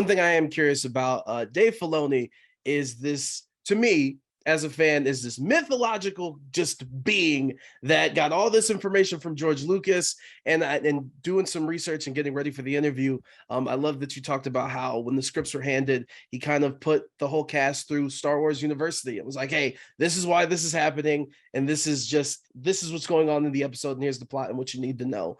one thing I am curious about, Dave Filoni is this, to me, as a fan, is this mythological just being that got all this information from George Lucas. And doing some research and getting ready for the interview, I love that you talked about how when the scripts were handed, he kind of put the whole cast through Star Wars University. It was like, hey, this is why this is happening, and this is what's going on in the episode, and here's the plot and what you need to know.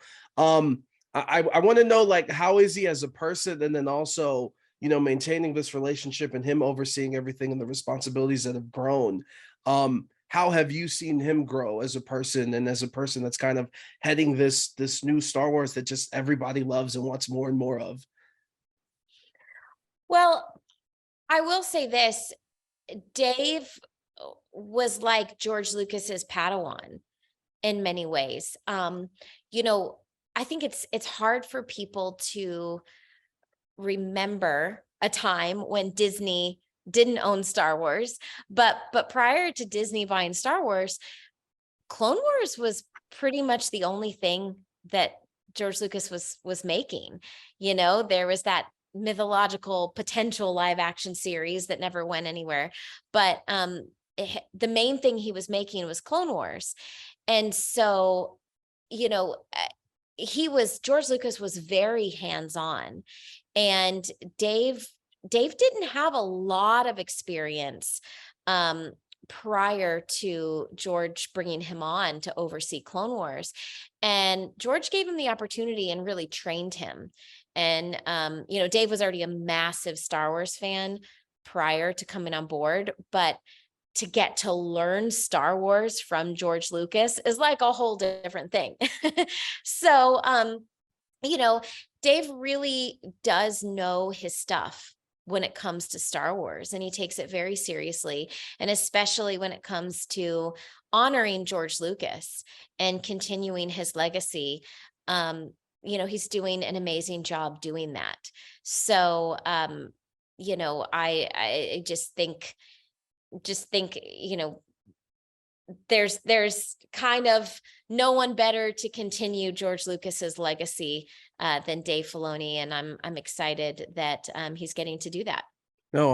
I want to know, like, how is he as a person, and then also, maintaining this relationship and him overseeing everything and the responsibilities that have grown. How have you seen him grow as a person, and as a person that's kind of heading this new Star Wars that just everybody loves and wants more and more of? Well, I will say this, Dave was like George Lucas's Padawan in many ways. I think it's hard for people to remember a time when Disney didn't own Star Wars, but prior to Disney buying Star Wars, Clone Wars was pretty much the only thing that George Lucas was making. There was that mythological potential live action series that never went anywhere, but the main thing he was making was Clone Wars. And so, George Lucas was very hands-on, and Dave didn't have a lot of experience prior to George bringing him on to oversee Clone Wars. And George gave him the opportunity and really trained him. And, Dave was already a massive Star Wars fan prior to coming on board, but to get to learn Star Wars from George Lucas is like a whole different thing. So, Dave really does know his stuff when it comes to Star Wars, and he takes it very seriously. And especially when it comes to honoring George Lucas and continuing his legacy, he's doing an amazing job doing that. So, I just think, there's kind of no one better to continue George Lucas's legacy than Dave Filoni, and I'm excited that he's getting to do that. No,